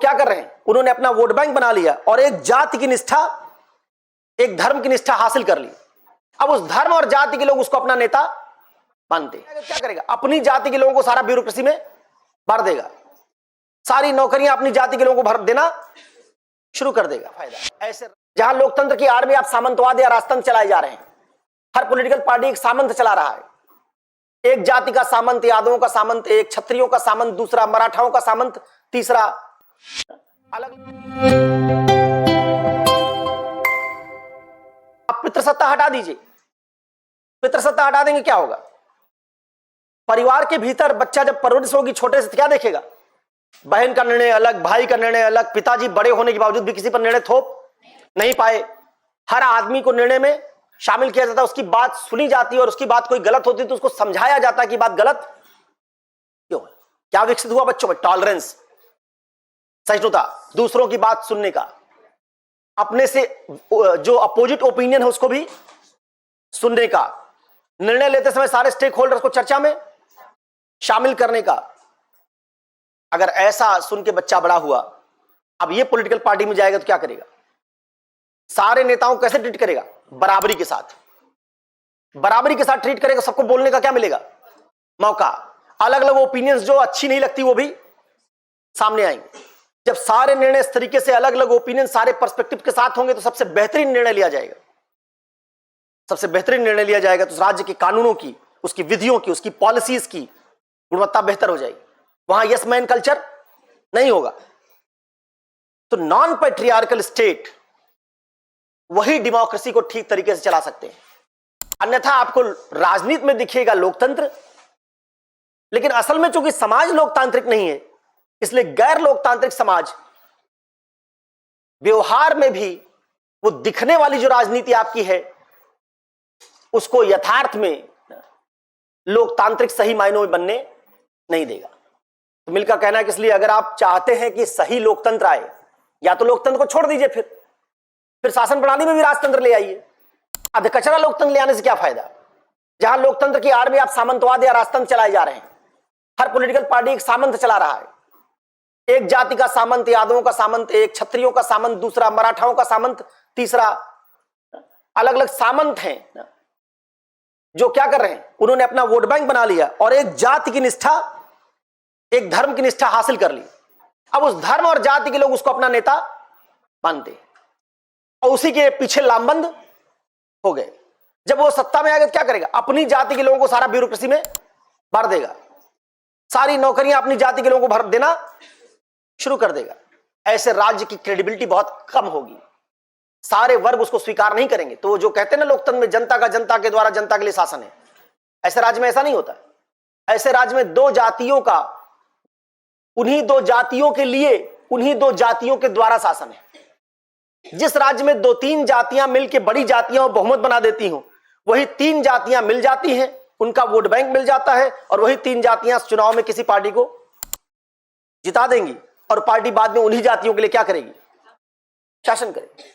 क्या कर रहे हैं, उन्होंने अपना वोट बैंक बना लिया और एक जाति की निष्ठा, एक धर्म की निष्ठा हासिल कर ली। अब उस धर्म और जाति के लोग उसको अपना नेता मानते हैं। क्या करेगा, अपनी जाति के लोगों को सारा ब्यूरोक्रेसी में भर देगा, सारी नौकरियां अपनी जाति के लोगों को भर देना शुरू कर देगा। फायदा ऐसे जहां लोकतंत्र की आड़ में आप सामंतवाद या राजतंत्र चलाए जा रहे हैं, हर पॉलिटिकल पार्टी एक सामंत चला रहा है, एक जाति का सामंत, यादवों का सामंत, एक क्षत्रियों का सामंत, दूसरा मराठाओं का सामंत, तीसरा अलग। आप पितृसत्ता हटा दीजिए, पितृसत्ता हटा देंगे क्या होगा, परिवार के भीतर बच्चा जब परवरिश होगी छोटे से क्या देखेगा, बहन का निर्णय अलग, भाई का निर्णय अलग, पिताजी बड़े होने के बावजूद भी किसी पर निर्णय थोप नहीं पाए। हर आदमी को निर्णय में शामिल किया जाता है, उसकी बात सुनी जाती है और उसकी बात कोई गलत होती है तो उसको समझाया जाता है कि बात गलत क्यों है। क्या विकसित हुआ बच्चों में, टॉलरेंस, सहिष्णुता, दूसरों की बात सुनने का, अपने से जो अपोजिट ओपिनियन है उसको भी सुनने का, निर्णय लेते समय सारे स्टेक होल्डर्स को चर्चा में शामिल करने का। अगर ऐसा सुन के बच्चा बड़ा हुआ, अब ये पॉलिटिकल पार्टी में जाएगा तो क्या करेगा, सारे नेताओं को कैसे ट्रीट करेगा, बराबरी के साथ, बराबरी के साथ ट्रीट करेगा। सबको बोलने का क्या मिलेगा, मौका। अलग अलग ओपिनियंस जो अच्छी नहीं लगती वो भी सामने आएंगे। जब सारे निर्णय इस तरीके से अलग अलग ओपिनियन सारे पर्सपेक्टिव के साथ होंगे तो सबसे बेहतरीन निर्णय लिया जाएगा, सबसे बेहतरीन निर्णय लिया जाएगा। तो राज्य के कानूनों की, उसकी विधियों की, उसकी पॉलिसीज की गुणवत्ता बेहतर हो जाएगी। वहां यस मैन कल्चर नहीं होगा। तो नॉन पैट्रियार्कल स्टेट वही डेमोक्रेसी को ठीक तरीके से चला सकते हैं। अन्यथा आपको राजनीति में दिखेगा लोकतंत्र, लेकिन असल में चूंकि समाज लोकतांत्रिक नहीं है, इसलिए गैर लोकतांत्रिक समाज व्यवहार में भी वो दिखने वाली जो राजनीति आपकी है उसको यथार्थ में लोकतांत्रिक सही मायनों में बनने नहीं देगा। तो मिलकर कहना है कि इसलिए अगर आप चाहते हैं कि सही लोकतंत्र आए, या तो लोकतंत्र को छोड़ दीजिए, फिर शासन प्रणाली में भी राजतंत्र ले आइए। अधकचरा लोकतंत्र ले आने से क्या फायदा, जहां लोकतंत्र की आड़ में आप सामंतवाद या राजतंत्र चलाए जा रहे हैं। हर पॉलिटिकल पार्टी एक सामंत चला रहा है, एक जाति का सामंत, यादवों का सामंत, एक क्षत्रियों का सामंत, दूसरा मराठाओं का सामंत, तीसरा अलग अलग सामंत हैं जो क्या कर रहे हैं, उन्होंने अपना वोट बैंक बना लिया और एक जाति की निष्ठा, एक धर्म की निष्ठा हासिल कर ली। अब उस धर्म और जाति के लोग उसको अपना नेता मानते हैं और उसी के पीछे लामबंद हो गए। जब वो सत्ता में आएगा तो क्या करेगा, अपनी जाति के लोगों को सारा ब्यूरोक्रेसी में भर देगा, सारी नौकरियां अपनी जाति के लोगों को भर देना शुरू कर देगा। ऐसे राज्य की क्रेडिबिलिटी बहुत कम होगी, सारे वर्ग उसको स्वीकार नहीं करेंगे। तो वो जो कहते हैं ना लोकतंत्र में जनता का जनता के द्वारा जनता के लिए शासन है, ऐसे राज्य में ऐसा नहीं होता। ऐसे राज्य में दो जातियों का, उन्हीं दो जातियों के लिए, उन्हीं दो जातियों के द्वारा शासन है। जिस राज्य में दो तीन जातियां मिलकर बड़ी जातियां बहुमत बना देती हूं, वही तीन जातियां मिल जाती हैं, उनका वोट बैंक मिल जाता है और वही तीन जातियां चुनाव में किसी पार्टी को जिता देंगी और पार्टी बाद में उन्हीं जातियों के लिए क्या करेगी, शासन करेगी।